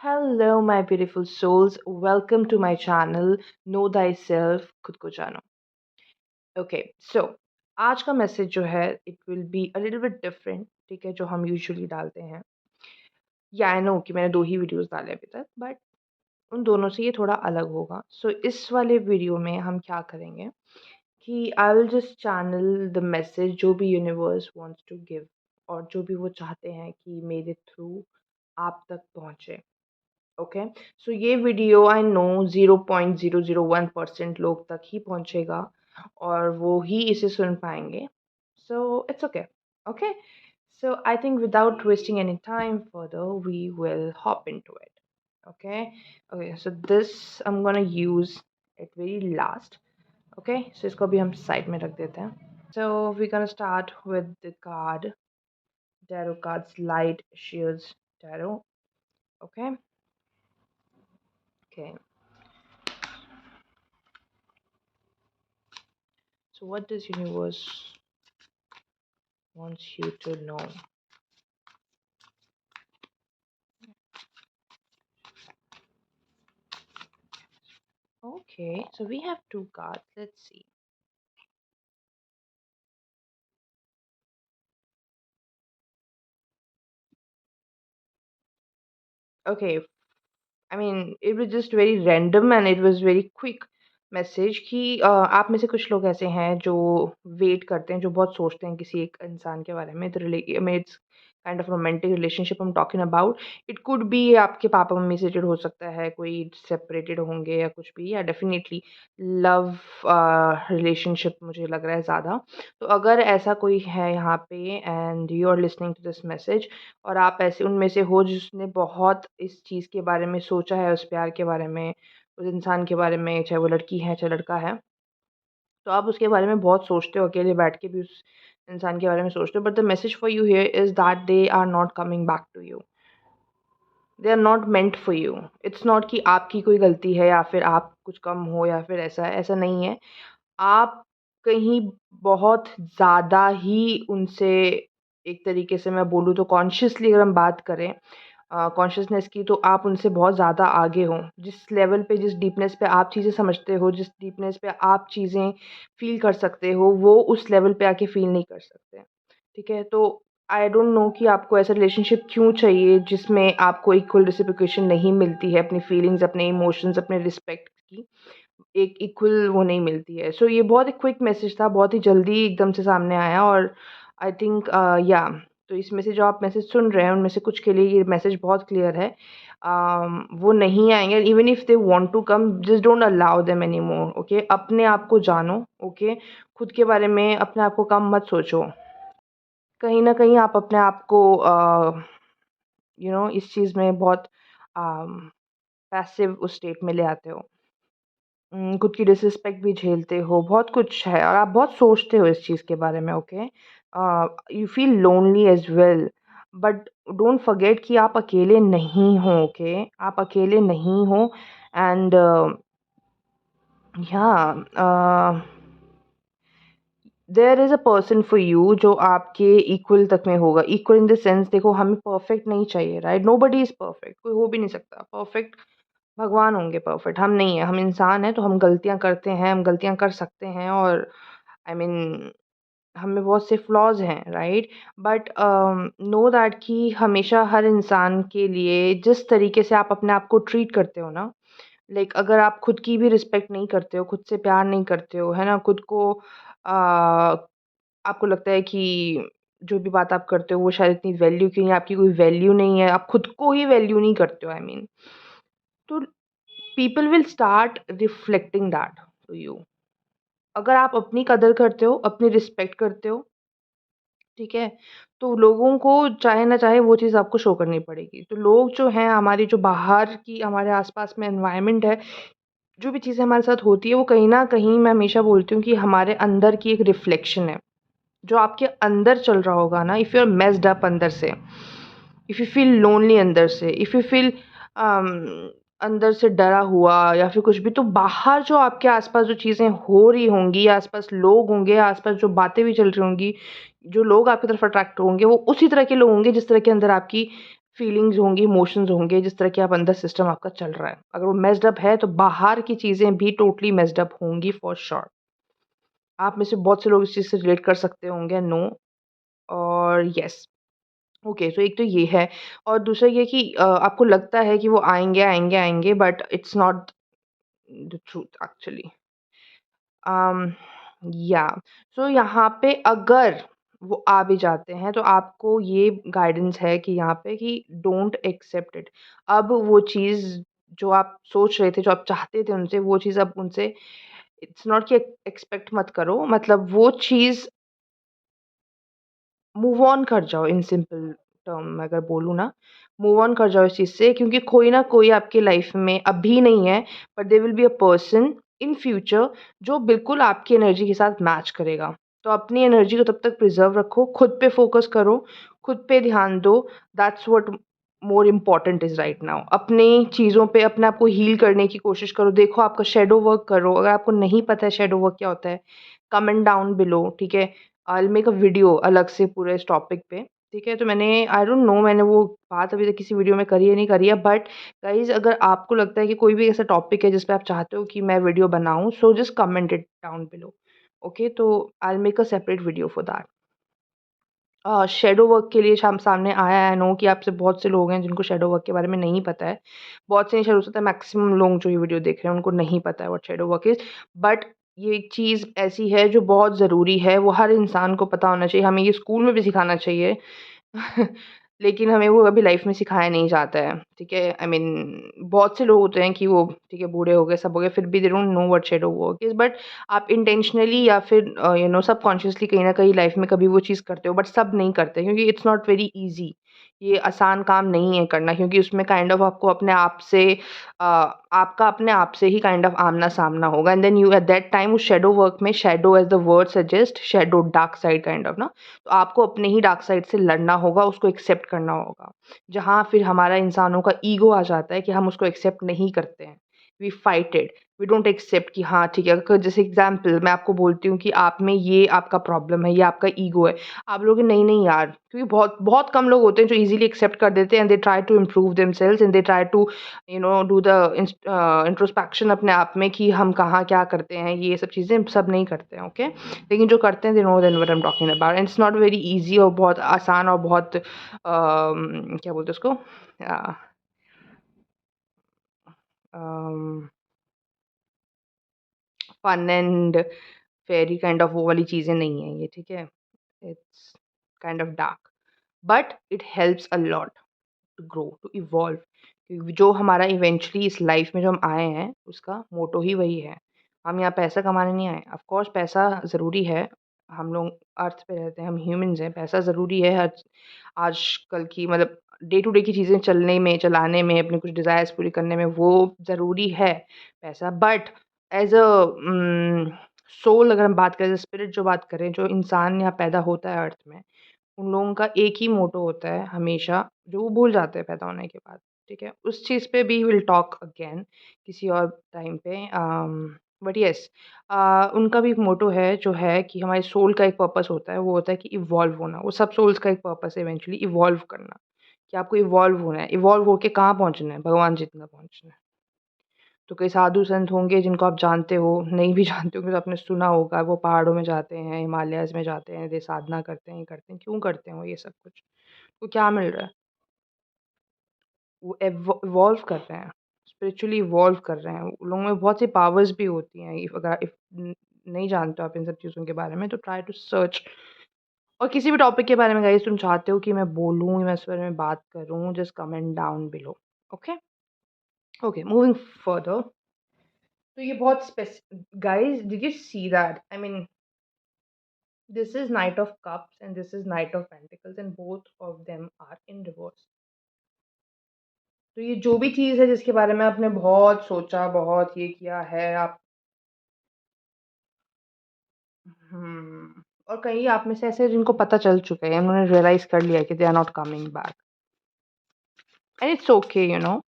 Hello, my beautiful souls. Welcome to my channel, Know Thyself, खुद को जानो. Okay, so आज का मैसेज जो है it will be a little bit different. ठीक है, जो हम यूजुअली डालते हैं. या आई नो कि मैंने 2 ही वीडियोस डाले अभी तक, बट उन दोनों से ये थोड़ा अलग होगा. सो इस वाले वीडियो में हम क्या करेंगे कि I will just channel the message जो भी यूनिवर्स वांट्स टू गिव, और जो भी वो चाहते हैं कि मेरे थ्रू आप तक पहुँचे. ओके, सो ये वीडियो आई नो 0.001% लोग तक ही पहुंचेगा और वो ही इसे सुन पाएंगे. So it's okay. Okay, so I think without wasting any time further, we will hop into it. Okay, okay, so this I'm gonna use at very last. Okay, so इसको भी हम साइड में रख देते हैं. So we're gonna start with the card, tarot cards, light shields tarot. Okay, okay. So what does universe wants you to know? Okay, so we have two cards. Let's see. Okay, I mean, it was just very random and it was very quick message कि आप में से कुछ लोग ऐसे हैं जो wait करते हैं, जो बहुत सोचते हैं किसी एक इंसान के बारे में. तो I mean it's kind of romantic relationship हम talking about. It could be आपके पापा मम्मी से रिलेटेड हो सकता है, कोई सेपरेटेड होंगे या कुछ भी, या डेफिनेटली लव रिलेशनशिप मुझे लग रहा है ज़्यादा. तो अगर ऐसा कोई है यहाँ पे and you are listening to this message, और आप ऐसे उनमें से हो जिसने बहुत इस चीज़ के बारे में सोचा है, उस प्यार के बारे में, उस इंसान के बारे में, चाहे वो लड़की है चाहे लड़का है, तो आप उसके बारे में बहुत सोचते हो, अकेले बैठ के भी उस इंसान के बारे में सोचते हो. But the message for you here is that they are not coming back to you. They are not meant for you. It's not कि आपकी कोई गलती है या फिर आप कुछ कम हो या फिर ऐसा है, ऐसा नहीं है. आप कहीं बहुत ज़्यादा ही उनसे, एक तरीके से मैं बोलूँ तो कॉन्शियसली अगर हम बात करें कॉन्शियसनेस की, तो आप उनसे बहुत ज़्यादा आगे हो. जिस लेवल पे, जिस डीपनेस पे आप चीज़ें समझते हो, जिस डीपनेस पे आप चीज़ें फ़ील कर सकते हो, वो उस लेवल पे आके फ़ील नहीं कर सकते. ठीक है? तो आई डोंट नो कि आपको ऐसा रिलेशनशिप क्यों चाहिए जिसमें आपको इक्वल रेसिप्रोकेशन नहीं मिलती है, अपनी फीलिंग्स, अपने इमोशंस, अपने रिस्पेक्ट की एक इक्वल वो नहीं मिलती है. सो ये बहुत ही क्विक मैसेज था, बहुत ही जल्दी एकदम से सामने आया, और आई थिंक या तो इसमें से जो आप मैसेज सुन रहे हैं उनमें से कुछ के लिए ये मैसेज बहुत क्लियर है. वो नहीं आएंगे. Even if they want to come, just don't allow them any more. Okay, अपने आप को जानो. ओके, खुद के बारे में अपने आप को कम मत सोचो. कहीं ना कहीं आप अपने आप को इस चीज़ में बहुत पैसिव उस स्टेट में ले आते हो. खुद की डिसरिस्पेक्ट भी झेलते हो, बहुत कुछ है और आप बहुत सोचते हो इस चीज़ के बारे में. Okay, you feel lonely as well, but don't forget कि आप अकेले नहीं हो. ओके, आप अकेले नहीं हो. एंड या there is a person for you जो आपके इक्वल तक में होगा. इक्वल इन द सेंस, देखो हमें परफेक्ट नहीं चाहिए, राइट? नोबडी इज़ परफेक्ट, कोई हो भी नहीं सकता परफेक्ट. भगवान होंगे परफेक्ट, हम नहीं हैं. हम इंसान हैं, तो हम गलतियाँ करते हैं, हम गलतियाँ कर सकते हैं, और आई मीन हम में बहुत से फ्लॉज़ हैं, राइट? बट नो दैट कि हमेशा हर इंसान के लिए जिस तरीके से आप अपने आप को ट्रीट करते हो ना, लाइक अगर आप खुद की भी रिस्पेक्ट नहीं करते हो, खुद से प्यार नहीं करते हो, है ना? खुद को आपको लगता है कि जो भी बात आप करते हो वो शायद इतनी वैल्यू की नहीं है, आपकी कोई वैल्यू नहीं है, आप खुद को ही वैल्यू नहीं करते हो, आई मीन, तो people will start reflecting that to you. अगर आप अपनी कदर करते हो, अपनी रिस्पेक्ट करते हो, ठीक है? तो लोगों को चाहे ना चाहे वो चीज़ आपको शो करनी पड़ेगी. तो लोग जो हैं, हमारी जो बाहर की हमारे आस-पास में एनवायरनमेंट है, जो भी चीज़ें हमारे साथ होती है, वो कहीं न कहीं, मैं हमेशा बोलती हूँ कि हमारे अंदर की एक रिफ्लेक्शन है. जो आपके अंदर चल रहा होगा ना, if you are messed up अंदर से, इफ़ यू फील लोनली अंदर से, इफ़ यू फील अंदर से डरा हुआ या फिर कुछ भी, तो बाहर जो आपके आसपास जो चीज़ें हो रही होंगी, आसपास लोग होंगे, आसपास जो बातें भी चल रही होंगी, जो लोग आपकी तरफ अट्रैक्ट होंगे, वो उसी तरह के लोग होंगे जिस तरह के अंदर आपकी फीलिंग्स होंगी, इमोशंस होंगे, जिस तरह के आप अंदर सिस्टम आपका चल रहा है। अगर वो मेस्ड अप है, तो बाहर की चीज़ें भी टोटली मेस्ड अप होंगी फॉर श्योर। आप में से बहुत से लोग इस चीज़ से रिलेट कर सकते होंगे, नो और येस। ओके, सो एक तो ये है और दूसरा ये कि आपको लगता है कि वो आएँगे, आएँगे, आएँगे but it's not the truth actually. Um, yeah so यहाँ पे अगर वो आ भी जाते हैं तो आपको ये गाइडेंस है कि यहाँ पे कि डोंट एक्सेप्ट इट। अब वो चीज़ जो आप सोच रहे थे, जो आप चाहते थे उनसे, वो चीज़ अब उनसे इट्स नॉट कि एक्सपेक्ट मत करो, मतलब वो चीज़ मूव ऑन कर जाओ इन सिंपल टर्म में अगर बोलूँ ना, मूव ऑन कर जाओ इस चीज़ से क्योंकि कोई ना कोई आपकी लाइफ़ में अभी नहीं है, but there will be a person in future जो बिल्कुल आपकी एनर्जी के साथ मैच करेगा। तो अपनी एनर्जी को तब तक प्रिज़र्व रखो, खुद पे फ़ोकस करो, खुद पे ध्यान दो, that's what more important is right now. अपनी चीज़ों पे अपने आप को हील करने की कोशिश करो, देखो आपका शैडो वर्क करो, अगर आपको नहीं पता है शैडो वर्क क्या होता है, कमेंट डाउन बिलो, ठीक है? आई विल मेक अ वीडियो अलग से पूरे इस टॉपिक पे, ठीक है? तो मैंने आई डोंट नो मैंने वो बात अभी तक किसी वीडियो में करी है नहीं करी है बट गाइज़ अगर आपको लगता है कि कोई भी ऐसा टॉपिक है जिस पे आप चाहते हो कि मैं वीडियो बनाऊँ, so just comment it down below, okay? तो I will make a separate video for that. Shadow work के लिए सामने आया है, आई नो कि आप से बहुत से लोग हैं जिनको शैडो वर्क के बारे में नहीं पता है। बहुत से नहीं शायद हो सकता है मैक्सिमम लोग जो ये वीडियो देख रहे हैं उनको नहीं पता है what shadow work is. But ये एक चीज़ ऐसी है जो बहुत ज़रूरी है, वो हर इंसान को पता होना चाहिए, हमें ये स्कूल में भी सिखाना चाहिए। लेकिन हमें वो अभी लाइफ़ में सिखाया नहीं जाता है, ठीक है? आई मीन बहुत से लोग होते हैं कि वो ठीक है बूढ़े हो गए, सब हो गए, फिर भी they don't know what shadow work is but आप इंटेंशनली या फिर यू नो सबकॉन्शियसली कहीं न कहीं लाइफ़ में कभी वो चीज़ करते हो बट सब नहीं करते क्योंकि इट्स नॉट वेरी ईज़ी। ये आसान काम नहीं है करना क्योंकि उसमें काइंड ऑफ आपको अपने आप से आपका अपने आप से ही काइंड ऑफ आमना-सामना होगा and then you at that time उस शैडो वर्क में shadow as the word suggest shadow dark side kind of ना, तो आपको अपने ही डार्क साइड से लड़ना होगा, उसको एक्सेप्ट करना होगा। जहाँ फिर हमारा इंसानों का ईगो आ जाता है कि हम उसको एक्सेप्ट नहीं करते हैं। We fight it, we don't accept कि हाँ, ठीक है। अगर जैसे एग्ज़ाम्पल मैं आपको बोलती हूँ कि आप में ये आपका प्रॉब्लम है, ये आपका ईगो है। आप बोलोगे नहीं, नहीं यार, क्योंकि बहुत बहुत कम लोग होते हैं जो ईज़िली एक्सेप्ट कर देते हैं and they try to improve themselves and they try to you know do the introspection अपने आप में कि हम कहाँ क्या करते हैं, ये सब चीज़ें सब नहीं करते हैं, ओके? लेकिन जो करते हैं they know then what I am talking about and it's not very easy और बहुत आसान और बहुत क्या बोलते हैं उसको um, fun and fairy kind of वो वाली चीज़ें नहीं हैं ये, ठीक है? It's kind of dark but it helps a lot to grow, to evolve क्योंकि जो हमारा इवेंचुअली इस लाइफ में जो हम आए हैं, उसका मोटो ही वही है। हम यहाँ पैसा कमाने नहीं आए। ऑफ़ कोर्स पैसा ज़रूरी है, हम लोग अर्थ पे रहते हैं, हम ह्यूमन्स हैं, पैसा ज़रूरी है हर आजकल की मतलब डे टू डे की चीज़ें चलने में, चलाने में, अपने कुछ डिज़ायर्स पूरी करने में वो ज़रूरी है पैसा बट एज़ अ सोल अगर हम बात करें, एज़ अ स्पिरिट जो बात करें, जो इंसान यहाँ पैदा होता है अर्थ में उन लोगों का एक ही मोटो होता है हमेशा, जो वो भूल जाते हैं पैदा होने के बाद, ठीक है? उस चीज़ पे भी विल टॉक अगेन किसी और टाइम पे बट येस उनका भी एक मोटो है जो है कि हमारे सोल का एक पर्पस होता है, वो होता है कि इवॉल्व होना। वो सब सोल्स का एक पर्पस है इवेंचुअली इवॉल्व करना, कि आपको इवॉल्व होना है। इवॉल्व होके कहाँ पहुँचना है? भगवान जितना पहुँचना है। तो कई साधु संत होंगे जिनको आप जानते हो, नहीं भी जानते होंगे तो आपने सुना होगा, वो पहाड़ों में जाते हैं, हिमालयाज़ में जाते हैं, वे साधना करते हैं, ये करते हैं। क्यों करते हैं वो ये सब कुछ? तो क्या मिल रहा है? वो इवॉल्व कर रहे हैं, स्पिरिचुअली इवॉल्व कर रहे हैं। उन लोगों में बहुत सी पावर्स भी होती हैं। इफ नहीं जानते हो आप इन सब चीज़ों के बारे में तो ट्राई टू सर्च और किसी भी टॉपिक के बारे में गाइस तुम चाहते हो कि मैं बोलूँ, मैं इस बारे में बात करूँ, just comment down below. Okay? Okay, moving further तो ये बहुत guys did you see that? I mean this is Knight of Cups and this is Knight of Pentacles and both of them are in reverse. तो ये जो भी चीज़ है जिसके बारे में आपने बहुत सोचा, बहुत ये किया है आप और कई आप में से ऐसे हैं जिनको पता चल चुका है, उन्होंने रियलाइज़ कर लिया है कि they are not coming back and it's okay you know.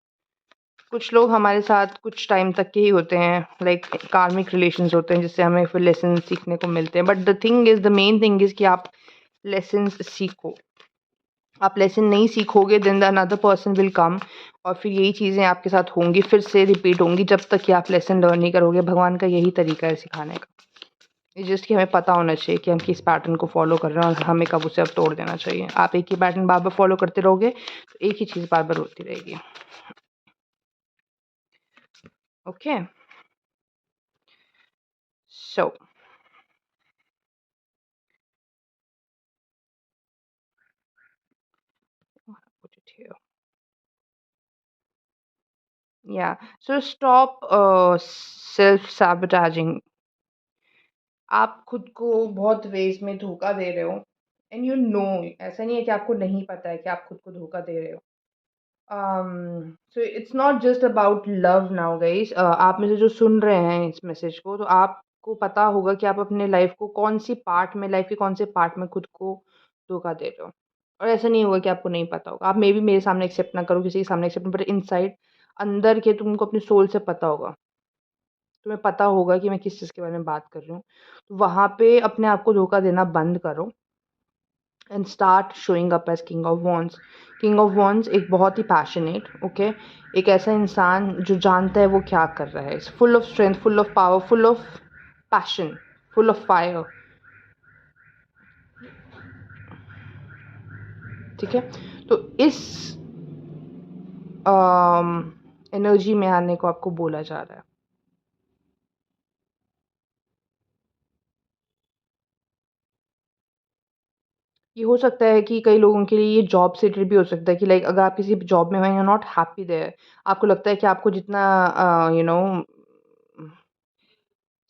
कुछ लोग हमारे साथ कुछ टाइम तक के ही होते हैं, लाइक कार्मिक रिलेशंस होते हैं जिससे हमें फिर लेसन सीखने को मिलते हैं। But the thing is the main thing is कि आप लेसन्स सीखो। आप लेसन नहीं सीखोगे then the another person will come और फिर यही चीज़ें आपके साथ होंगी, फिर से रिपीट होंगी जब तक कि आप लेसन लर्न नहीं करोगे। भगवान का यही तरीका है सिखाने का। ये जस्ट कि हमें पता होना चाहिए कि हम किस पैटर्न को फ़ॉलो कर रहे हैं और हमें कब उसे अब तोड़ देना चाहिए। आप एक ही पैटर्न बार-बार फ़ॉलो करते रहोगे तो एक ही चीज़ बार-बार होती रहेगी। Okay? So put it here. Yeah. So stop self sabotaging. आप खुद को बहुत वेज़ में धोखा दे रहे हो एंड यू नो ऐसा नहीं है कि आपको नहीं पता है कि आप खुद को धोखा दे रहे हो। So it's not just about love now guys. आप में से जो सुन रहे हैं इस मैसेज को तो आपको पता होगा कि आप अपने लाइफ को कौन-सी पार्ट में लाइफ के कौन-से पार्ट में खुद को धोखा दे रहे हो। और ऐसा नहीं होगा कि आपको नहीं पता होगा। आप मेबी मेरे सामने एक्सेप्ट ना करो, किसी के सामने एक्सेप्ट बट इनसाइड अंदर के तुमको अपने सोल से पता होगा। तुम्हें पता होगा कि मैं किस चीज़ के बारे में बात कर रही हूँ। तो वहाँ पे अपने आप को धोखा देना बंद करो and start showing up as king of wands. King of wands एक बहुत ही पैशनेट ओके एक ऐसा इंसान जो जानता है वो क्या कर रहा है। It's full of strength, full of power, full of passion, full of fire. ठीक है? तो इस एनर्जी में आने को आपको बोला जा रहा है। ये हो सकता है कि कई लोगों के लिए ये जॉब से रिलेटेड भी हो सकता है कि लाइक अगर आप किसी जॉब में हैं, you are not happy there, आपको लगता है कि आपको जितना यू नो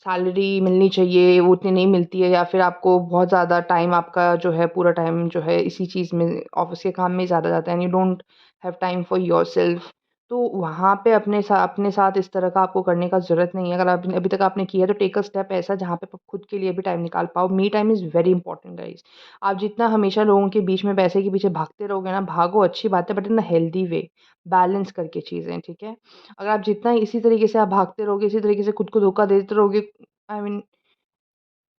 सैलरी मिलनी चाहिए, वो उतनी नहीं मिलती है या फिर आपको बहुत ज़्यादा टाइम आपका जो है पूरा टाइम जो है इसी चीज़ में ऑफ़िस के काम में ज़्यादा जाता है and you don't have time for yourself. तो वहाँ पे अपने साथ इस तरह का आपको करने का ज़रूरत नहीं है। अगर आपने अभी तक आपने किया है तो टेक अ स्टेप ऐसा जहाँ पे आप खुद के लिए भी टाइम निकाल पाओ। Me time is very important guys. आप जितना हमेशा लोगों के बीच में पैसे के पीछे भागते रहोगे ना, भागो अच्छी बात है but in a healthy way, balance करके चीज़ें, ठीक है? अगर आप जितना इसी तरीके से आप भागते रहोगे, इसी तरीके से खुद को धोखा देते रहोगे आई मीन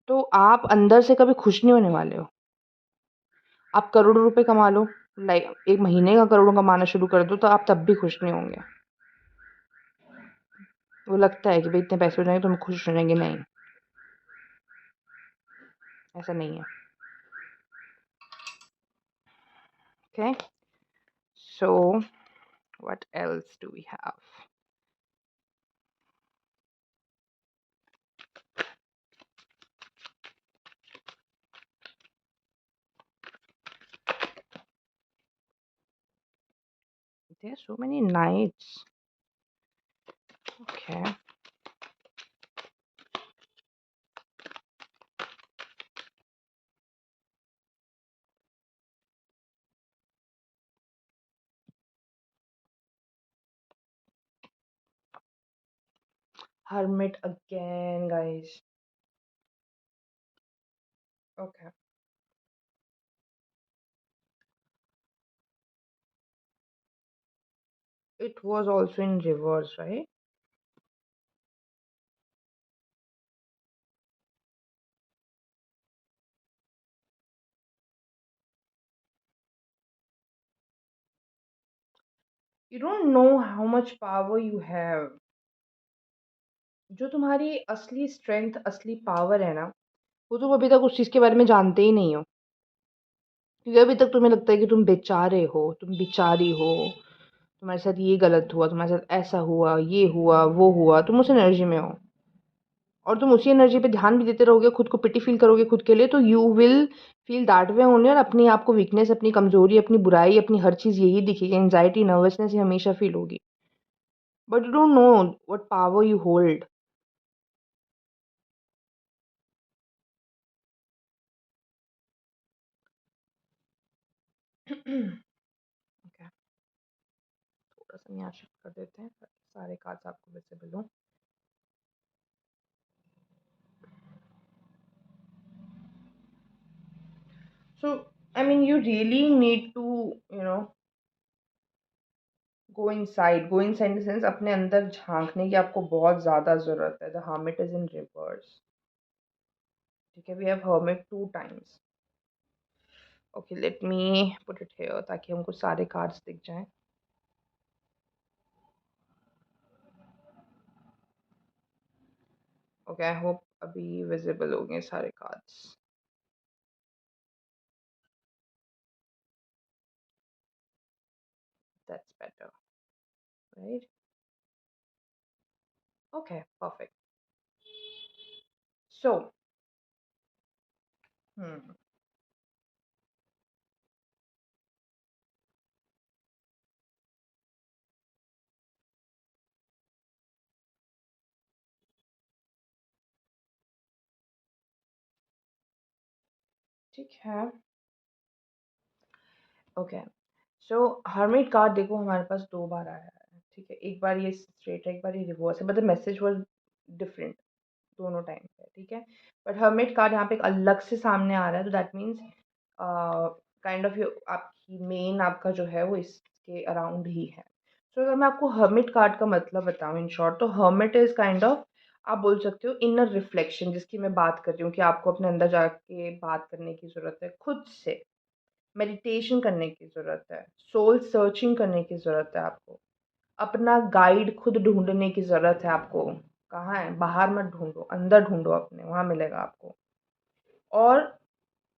तो आप अंदर से कभी खुश नहीं होने वाले हो। आप करोड़ों रुपए कमा लो, लाइक 1 महीने का करोड़ों कमाना शुरू कर दो, तो आप तब भी खुश नहीं होंगे। वो लगता है कि भई इतने पैसे हो जाएँगे तो हम खुश हो जाएँगे, नहीं, ऐसा नहीं है। Okay, so what else do we have? There are so many knights. Okay, hermit again, guys. Okay, it was also in reverse, right? You don't know how much power you have. जो तुम्हारी असली strength, असली power है ना, वो तुम अभी तक उस चीज़ के बारे में जानते ही नहीं हो। क्योंकि अभी तक तुम्हें लगता है कि तुम बेचारे हो, तुम बेचारी हो, तुम्हारे साथ ये गलत हुआ, तुम्हारे साथ ऐसा हुआ, ये हुआ, वो हुआ, तुम उस एनर्जी में हो। और तुम उसी एनर्जी पे ध्यान भी देते रहोगे, खुद को पिटी फ़ील करोगे खुद के लिए, तो you will feel that way only और अपने आप को वीकनेस, अपनी कमज़ोरी, अपनी बुराई, अपनी हर चीज़ यही दिखेगी, एंग्ज़ायटी, नर्वसनेस ये हमेशा फ़ील होगी। But you don't know what power you hold. Okay, थोड़ा-सा यहाँ शिफ्ट कर देते हैं ताकि सारे कार्ड्स आपको विज़िबल हों। So, I mean, you really need to, go inside in the sense अपने अंदर झाँकने की आपको बहुत ज़्यादा ज़रूरत है। The hermit is in reverse. ठीक है, we have hermit 2 times. Okay, let me put it here ताकि हमको सारे कार्ड्स दिख जाएँ। ओके, आई होप अभी विज़िबल हो गए सारे cards. That's better, right? Okay, perfect. So hmm, ठीक है। ओके, सो हर्मिट कार्ड देखो हमारे पास 2 बार आया है, ठीक है? एक बार ये स्ट्रेट है, एक बार ये रिवर्स है, but the message was different दोनों टाइम पे, ठीक है? बट हर्मिट कार्ड यहाँ पे एक अलग से सामने आ रहा है, तो that means kind of you आपकी मेन आपका जो है वो इसके अराउंड ही है। सो अगर मैं आपको हर्मिट कार्ड का मतलब बताऊँ इन शॉर्ट, तो हर्मिट इज़ काइंड ऑफ आप बोल सकते हो इनर रिफ्लेक्शन, जिसकी मैं बात कर रही हूँ कि आपको अपने अंदर जाके बात करने की ज़रूरत है खुद से। मेडिटेशन करने की ज़रूरत है, सोल सर्चिंग करने की ज़रूरत है आपको, अपना गाइड खुद ढूँढने की ज़रूरत है आपको। कहाँ है? बाहर मत ढूँढो, अंदर ढूँढो अपने, वहाँ मिलेगा आपको। और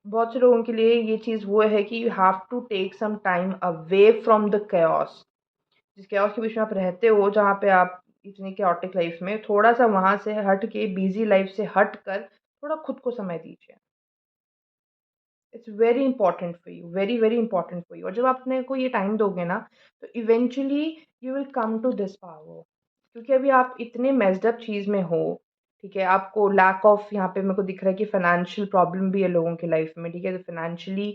बहुत से लोगों के लिए ये चीज़ वो है कि you have to take some time away from the chaos। जिस chaos के बीच में आप रहते हो, जहाँ पे आप इतनी chaotic लाइफ़ में, थोड़ा-सा वहाँ से हट के, बिज़ी लाइफ़ से हट कर, थोड़ा खुद को समय दीजिए। It's very important for you, very very important for you. और जब आप अपने को ये टाइम दोगे ना, तो eventually you will come to this power. क्योंकि अभी आप इतने मेस्ड अप चीज़ में हो, ठीक है? आपको लैक ऑफ यहाँ पे मेरे को दिख रहा है कि फाइनेंशियल प्रॉब्लम भी है लोगों की लाइफ में, ठीक है? तो फाइनेंशियली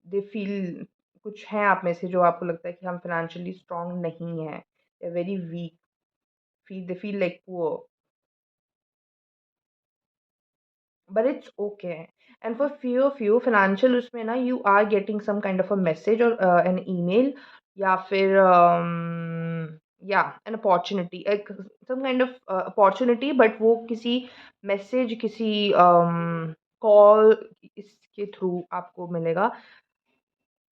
दे फील, कुछ हैं आप में से जो आपको लगता है कि हम फाइनेंशियली स्ट्रांग नहीं हैं, they are very weak, feel they feel like poor. But it's okay. And for few of you, financial उसमें ना you are getting some kind of a message or an email या फिर yeah an opportunity, एक some kind of opportunity, but वो किसी message, किसी call इसके through आपको मिलेगा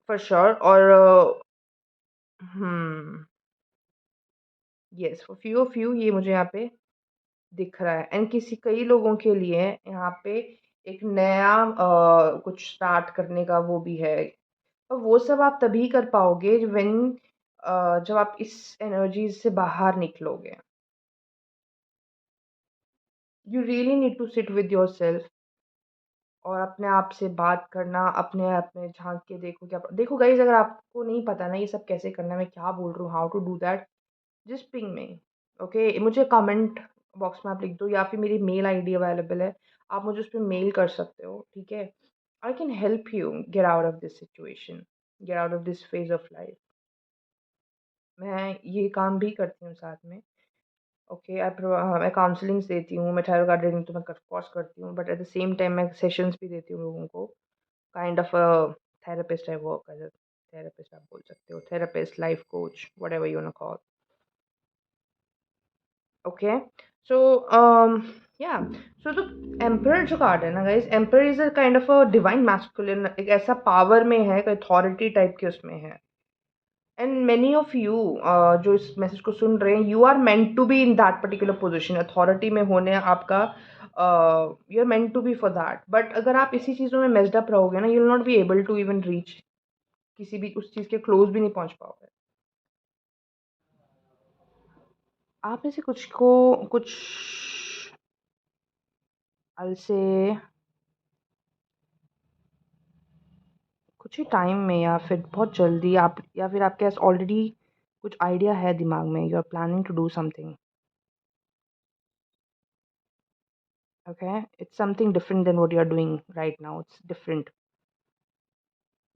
for sure। और हम्म yes, for few of you ये मुझे यहाँ पे दिख रहा है। एंड किसी कई लोगों के लिए यहाँ पे एक नया कुछ स्टार्ट करने का वो भी है। और वो सब आप तभी कर पाओगे जब आप इस एनर्जी से बाहर निकलोगे। You really need to sit with yourself और अपने आप से बात करना, अपने आप में झाँक के देखो क्या देखो गाइज़, अगर आपको नहीं पता ना ये सब कैसे करना है, मैं क्या बोल रही हूँ, how to do that, just ping me, okay? मुझे कमेंट बॉक्स में आप लिख दो या फिर मेरी मेल आईडी अवेलेबल है, आप मुझे उस पे मेल कर सकते हो, ठीक है? I can help you get out of this situation, get out of this phase of life. मैं ये काम भी करती हूँ साथ में, ओके? मैं काउंसलिंग्स देती हूँ, मैं टैरो कार्ड रीडिंग तो मैं ऑफ कोर्स करती हूँ, but at the same time मैं सेशंस भी देती हूँ लोगों को। Kind of a therapist, I work as a therapist, आप बोल सकते हो, therapist, life coach, whatever you want to call. Okay, so yeah so the emperor जो कार्ड है ना guys, emperor is a kind of a divine masculine, एक ऐसा power में है, एक अथॉरिटी टाइप के उसमें है। एंड मेनी ऑफ यू जो इस मैसेज को सुन रहे हैं, you are meant to be in that particular position, authority में होने आपका, you are meant to be for that. But अगर आप इसी चीज़ों में मेस्ड अप रहोगे ना, you will not be able to even reach, किसी भी उस चीज़ के क्लोज भी नहीं पहुंच पाओगे। आप में से कुछ को कुछ अल से कुछ ही टाइम में या फिर बहुत जल्दी आप, या फिर आपके पास ऑलरेडी कुछ आइडिया है दिमाग में, you are planning to do something, okay? It's something different then what you are doing right now, it's different.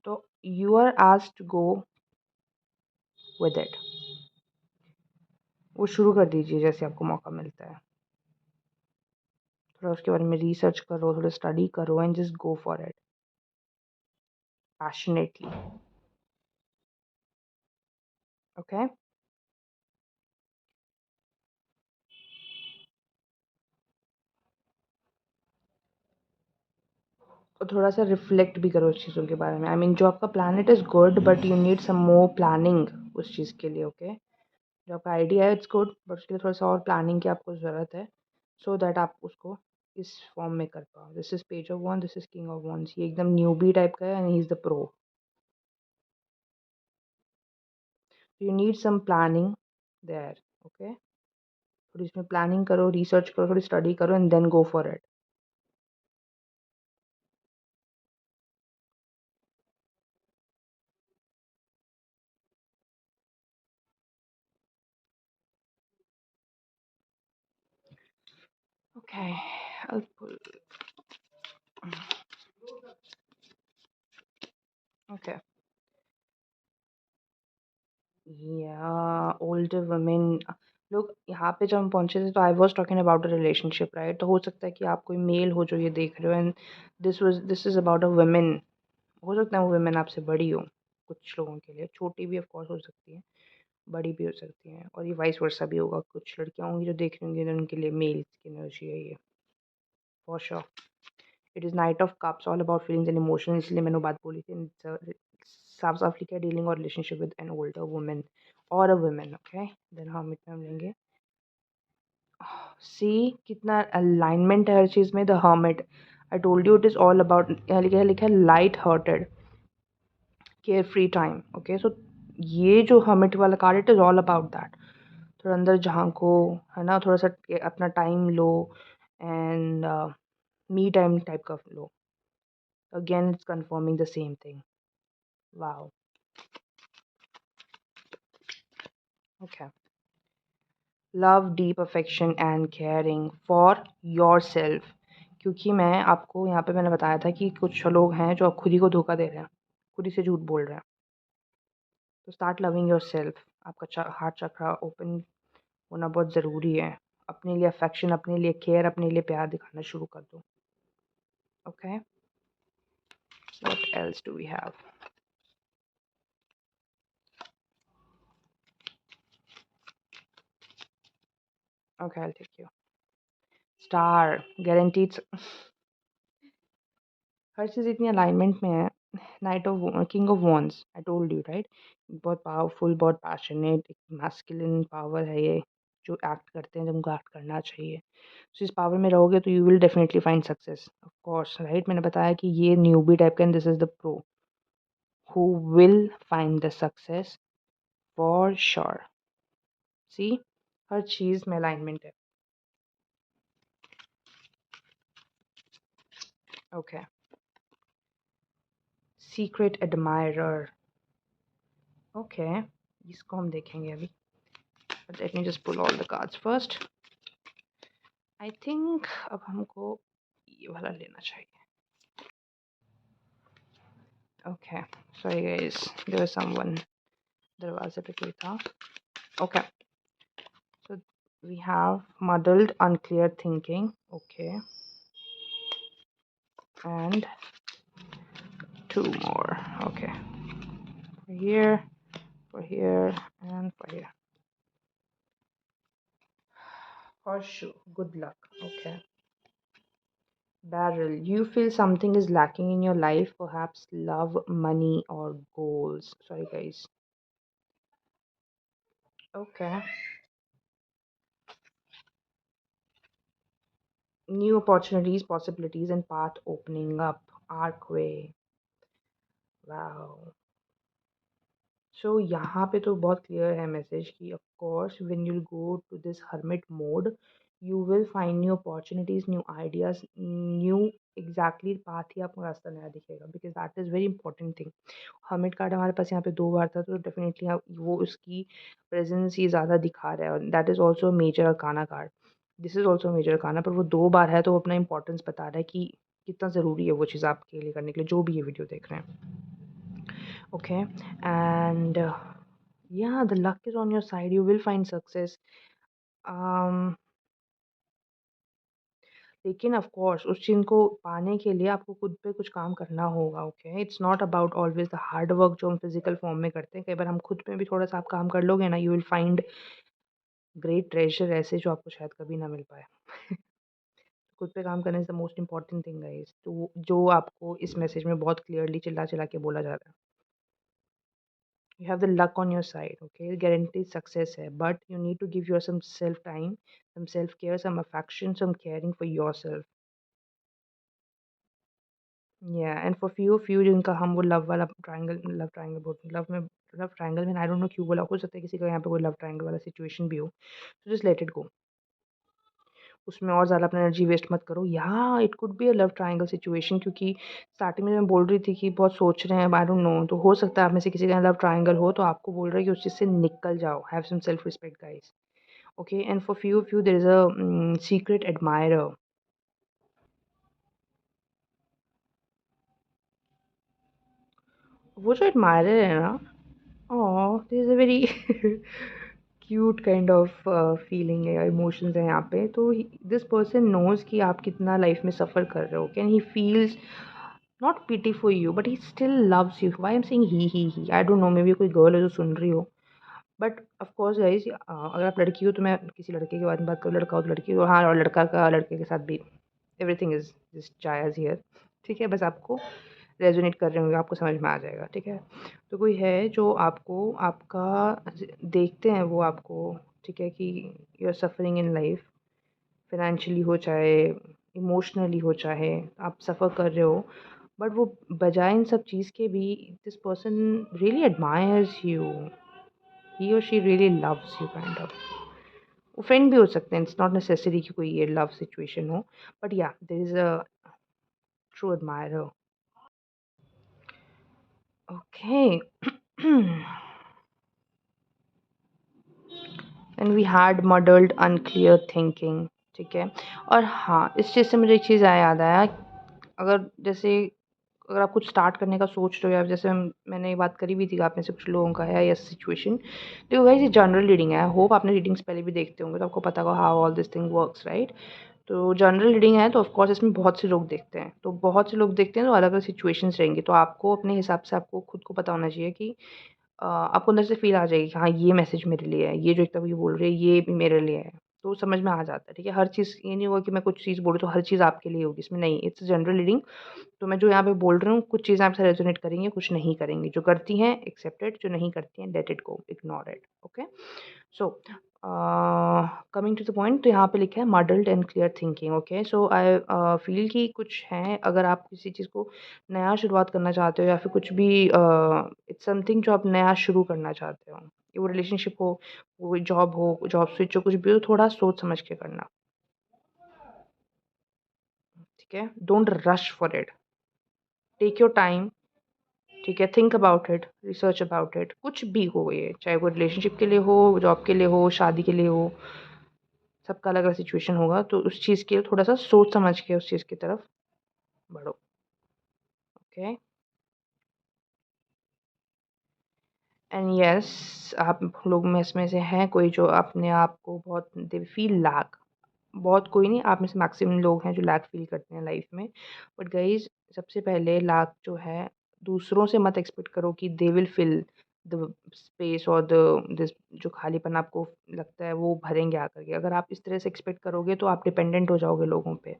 तो you are asked to go with it, वो शुरू कर दीजिए जैसे आपको मौका मिलता है। थोड़ा उसके बारे में रिसर्च करो, थोड़ा स्टडी करो and just go for it passionately, okay? और थोड़ा-सा रिफ्लेक्ट भी करो उस चीज़ों के बारे में। आई मीन जो आपका planet is good but you need some more planning उस चीज़ के लिए, ओके? जो आपका आइडिया है इट्स गुड बट उसके लिए थोड़ा-सा और प्लानिंग की आपको ज़रूरत है, सो दैट आप उसको इस फॉर्म में कर पाओ। This is page of wands, this is king of wands. ये एकदम न्यूबी टाइप का है and he is the pro. You need some planning there, okay? थोड़ी इसमें प्लानिंग करो, रिसर्च करो, थोड़ी स्टडी करो and then go for it. Okay, I'll pull. Okay. या ओल्डर वुमेन। लोग यहाँ पे जब हम पहुँचे थे तो I was talking about a relationship, right? तो हो सकता है कि आप कोई मेल हो जो ये देख रहे हो and this is about a women. हो सकता है वो वुमेन आपसे बड़ी हो, कुछ लोगों के लिए छोटी भी ऑफ कोर्स हो सकती है, बड़ी भी हो सकती हैं, और ये वाइस वर्सा भी होगा। कुछ लड़कियाँ होंगी जो देख रही होंगी तो उनके लिए मेल की एनर्जी है ये, for sure. It is night of cups, all about feelings and emotions, इसलिए मैंने वो बात बोली थी। साफ-साफ लिखा है डीलिंग और relationship with an older woman और अ वुमन, ओके? देन हम इतना हम लेंगे। सी कितना अलाइनमेंट है हर चीज़ में। The hermit, I told you it is all about, यहाँ लिखा है light hearted care free time, okay? So ये जो हर्मिट वाला card it is all about that. थोड़ा अंदर झाँको, है ना? थोड़ा-सा अपना टाइम लो एंड मी टाइम टाइप का लो। Again it's confirming the same thing. Wow! Okay. Love, deep affection and caring for yourself. क्योंकि मैं आपको यहाँ पे मैंने बताया था कि कुछ लोग हैं जो खुद ही को धोखा दे रहे हैं, खुद ही से झूठ बोल रहे हैं। तो स्टार्ट लविंग योरसेल्फ। आपका हार्ट चक्रा ओपन होना बहुत ज़रूरी है। अपने लिए अफेक्शन, अपने लिए केयर, अपने लिए प्यार दिखाना शुरू कर दो। Okay, what else do we have? Okay, I will take you. Star guaranteed. हर चीज़ इतनी अलाइनमेंट में है। Knight of king of wands, I told you right? बहुत पावरफुल, बहुत पैशनेट, एक मैस्कुलिन पावर है ये, जो एक्ट करते हैं जब उनको एक्ट करना चाहिए। सो इस पावर में रहोगे तो you will definitely find success, of course, right? मैंने बताया कि ये न्यूबी टाइप का and this is the pro who will find the success for sure. See, हर चीज़ में अलाइनमेंट है। Okay, secret admirer. ओके, इसको हम देखेंगे अभी। Let me just pull all the cards first. I think अब हमको ये वाला लेना चाहिए। Okay, sorry guys, there was someone, दरवाजे पे कोई था। Okay, so we have muddled unclear thinking, okay, and two more, okay, for here and for here. Horseshoe, good luck. Okay. Barrel, you feel something is lacking in your life, perhaps love, money, or goals. Sorry, guys. Okay. New opportunities, possibilities, and path opening up. Archway. Wow. So यहाँ पे तो बहुत clear है message कि of course when you go to this hermit mode you will find new opportunities, new ideas, new exactly path ही आपको रास्ता नया दिखेगा, because that is very important thing. Hermit card हमारे पास यहाँ पे 2 बार था तो डेफिनेटली आप वो उसकी प्रेजेंस ही ज़्यादा दिखा रहा है, और that is also major arcana card. This is also major arcana, पर वो 2 बार है तो वो अपना इंपॉर्टेंस बता रहा है कि कितना ज़रूरी है वो चीज़ आपके लिए करने के लिए, जो भी ये वीडियो देख रहे हैं। Okay, and yeah, the luck is on your side, you will find success. um लेकिन ऑफ कोर्स उस चीज़ को पाने के लिए आपको खुद पे कुछ काम करना होगा। Okay, it's not about always the hard work जो हम फिजिकल फॉर्म में करते हैं। कई बार हम खुद पे भी थोड़ा सा आप काम कर लोगे ना, you will find great treasure ऐसे जो आपको शायद कभी ना मिल पाए। खुद पे काम करना is the most important thing guys. तो जो आपको इस मैसेज में बहुत क्लियरली चिल्ला-चिल्ला के बोला जा रहा है। You have the luck on your side, okay? Guaranteed success है, but you need to give yourself some self time, some self care, some affection, some caring for yourself. Yeah, and for few of you जिनका हम वो love triangle बोलते हैं, love triangle में आई don't no क्यों बोला, हो सकता है किसी का यहाँ पे कोई लव ट्रायंगल वाला सिचुएशन भी हो, so just let it go। उसमें और ज़्यादा अपना एनर्जी वेस्ट मत करो। या it could be a love triangle situation, क्योंकि स्टार्टिंग में मैं बोल रही थी कि बहुत सोच रहे हैं, आई डोंट नो, तो हो सकता है आप में से किसी का लव ट्रायंगल हो, तो आपको बोल रहा है कि उस चीज़ से निकल जाओ। Have some self respect guys, okay? And for few of you there is a secret admirer. वो जो एडमायरर है ना, oh, this is a very cute kind of feeling है या इमोशंस है यहाँ पे। तो दिस पर्सन नोज़ कि आप कितना लाइफ में सफ़र कर रहे हो, can he feels not pity for you, but he still loves you. Why I am saying he, I don't know, maybe कोई गर्ल है जो सुन रही हो, बट ऑफ कोर्स गाइस, अगर आप लड़की हो तो मैं किसी लड़के के बारे में बात करूँ, लड़का हो तो लड़की हो, हाँ, और लड़का का लड़के के साथ भी एवरीथिंग इज़ जस्ट जायज़ हियर, ठीक है? बस आपको रेज़ोनेट कर रहे होंगे, आपको समझ में आ जाएगा, ठीक है? तो कोई है जो आपको आपका देखते हैं वो आपको, ठीक है, कि you are suffering in life, financially हो चाहे इमोशनली हो, चाहे आप सफ़र कर रहे हो, बट वो बजाय इन सब चीज़ के भी this person really admires you, he और she really loves you kind of. वो फ्रेंड भी हो सकते हैं, इट्स नॉट नेसेसरी कि कोई ये लव सिचुएशन हो, बट या there is a true admirer. Okay. And we had muddled unclear thinking, ठीक है? और हाँ, इस चीज़ से मुझे एक चीज़ याद आया, अगर जैसे अगर आप कुछ स्टार्ट करने का सोच रहे हो, या जैसे मैंने ये बात करी भी थी, आप में से कुछ लोगों का है या सिचुएशन, तो गाइस ये जनरल रीडिंग है। आई होप आपने रीडिंग्स पहले भी देखते होंगे, तो आपको पता होगा how all this thing works, right? तो जनरल रीडिंग है, तो ऑफ कोर्स इसमें बहुत से लोग देखते हैं, तो बहुत से लोग देखते हैं, तो अलग अलग सिचुएशंस रहेंगी, तो आपको अपने हिसाब से आपको खुद को पता होना चाहिए कि आपको अंदर से फ़ील आ जाएगी कि हाँ, ये मैसेज मेरे लिए है, ये जो एकदम ये बोल रही है, ये भी मेरे लिए है। तो समझ में आ जाता है, ठीक है? हर चीज़ ये नहीं होगा कि मैं कुछ चीज़ बोल रही हूँ, तो हर चीज़ आपके लिए होगी, इसमें नहीं, इट्स जनरल रीडिंग। तो मैं जो यहाँ पे बोल रही हूँ, कुछ चीज़ें आपसे रेज़ोनेट करेंगी, कुछ नहीं करेंगी। जो करती हैं, एक्सेप्ट इट, जो नहीं करती हैं, let it go, ignore it, okay? So coming to the point, तो यहाँ पे लिखा है muddled and clear thinking, okay? So I feel कि कुछ हैं, अगर आप किसी चीज़ को नया शुरुआत करना चाहते हो, या फिर कुछ भी इट्स समथिंग जो आप नया शुरू करना चाहते हो, वो रिलेशनशिप हो, वो जॉब हो, जॉब स्विच हो, कुछ भी हो, थोड़ा सोच समझ के करना, ठीक है? Don't rush for it, take your time, ठीक है? Think about it, research about it, कुछ भी हो ये, चाहे वो रिलेशनशिप के लिए हो, जॉब के लिए हो, शादी के लिए हो, सबका अलग-अलग सिचुएशन होगा, तो उस चीज़ के लिए थोड़ा-सा सोच समझ के उस चीज़ की तरफ बढ़ो, ओके? एंड येस, आप लोग में इसमें से हैं कोई जो अपने आप को बहुत, दे फील लैक, बहुत कोई नहीं, आप में से मैक्सिमम लोग हैं जो लैक फ़ील करते हैं लाइफ़ में। बट गाइज़, सबसे पहले लैक जो है, दूसरों से मत एक्सपेक्ट करो कि they will fill the space और द दिस जो खालीपन आपको लगता है, वो भरेंगे आकर के। अगर आप इस तरह से एक्सपेक्ट करोगे, तो आप डिपेंडेंट हो जाओगे लोगों पे।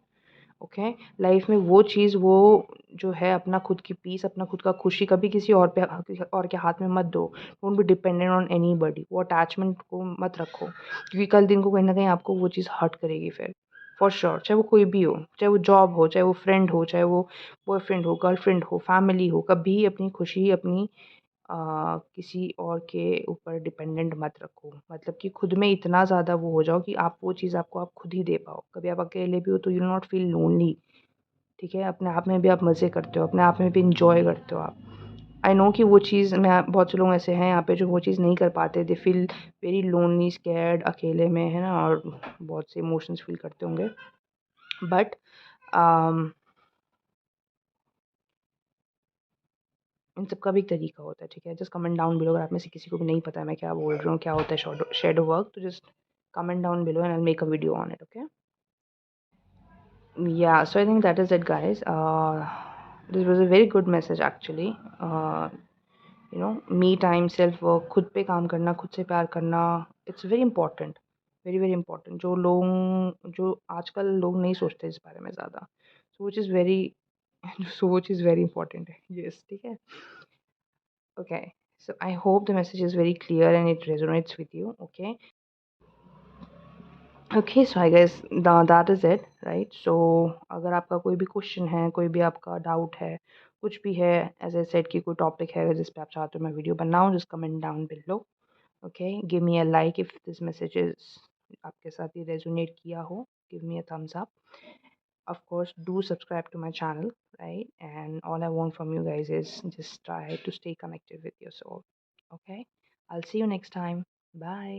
ओके? लाइफ में वो चीज़, वो जो है, अपना खुद की पीस, अपना खुद का खुशी कभी किसी और पे, किसी और के हाथ में मत दो। Don't be dependent on anybody. वो अटैचमेंट को मत रखो, क्योंकि कल दिन को कहीं न कहीं आपको वो चीज़ हर्ट करेगी फिर, फॉर श्योर। चाहे वो कोई भी हो, चाहे वो जॉब हो, चाहे वो फ्रेंड हो, चाहे वो बॉयफ्रेंड हो, गर्लफ्रेंड हो, फैमिली हो, कभी अपनी खुशी अपनी किसी और के ऊपर डिपेंडेंट मत रखो। मतलब कि खुद में इतना ज़्यादा वो हो जाओ कि आप वो चीज़ आपको आप खुद ही दे पाओ। कभी आप अकेले भी हो, तो you will not feel lonely, ठीक है? अपने आप में भी आप मज़े करते हो, अपने आप में भी एन्जॉय करते हो आप। आई नो कि वो चीज़, मैं बहुत से लोग ऐसे हैं यहाँ पे जो वो चीज़ नहीं कर पाते। They feel very lonely, scared, अकेले में, है ना? और बहुत से इमोशंस फील करते होंगे। बट अम, इन सब का भी एक तरीका होता है, ठीक है? जस्ट कमेंट डाउन बिलो, अगर आप में से किसी को भी नहीं पता है मैं क्या बोल रही हूँ, क्या होता है शैडो वर्क, तो just comment down below and I will make a video on it, okay? Yeah, so I think that is it, guys. This was a very good message actually. Me time, self work, खुद पे काम करना, खुद से प्यार करना, it's very important. Very very important, जो आजकल लोग नहीं सोचते इस बारे में ज़्यादा, so which is very so which is very important है। यस, ठीक है। Okay, so I hope the message is very clear and it resonates with you. Okay, okay, so I guess that is it, right? So अगर आपका कोई भी question है, कोई भी आपका डाउट है, कुछ भी है, एज आई सेड कि कोई टॉपिक है जिस पे आप चाहते हो मैं वीडियो बनाऊँ, just comment down below. Okay, give me a like if this message is आपके साथ ये रेजोनेट किया हो, give me a thumbs up. Of course, do subscribe to my channel, right? And all I want from you guys is just try to stay connected with your soul. Okay, I'll see you next time. Bye.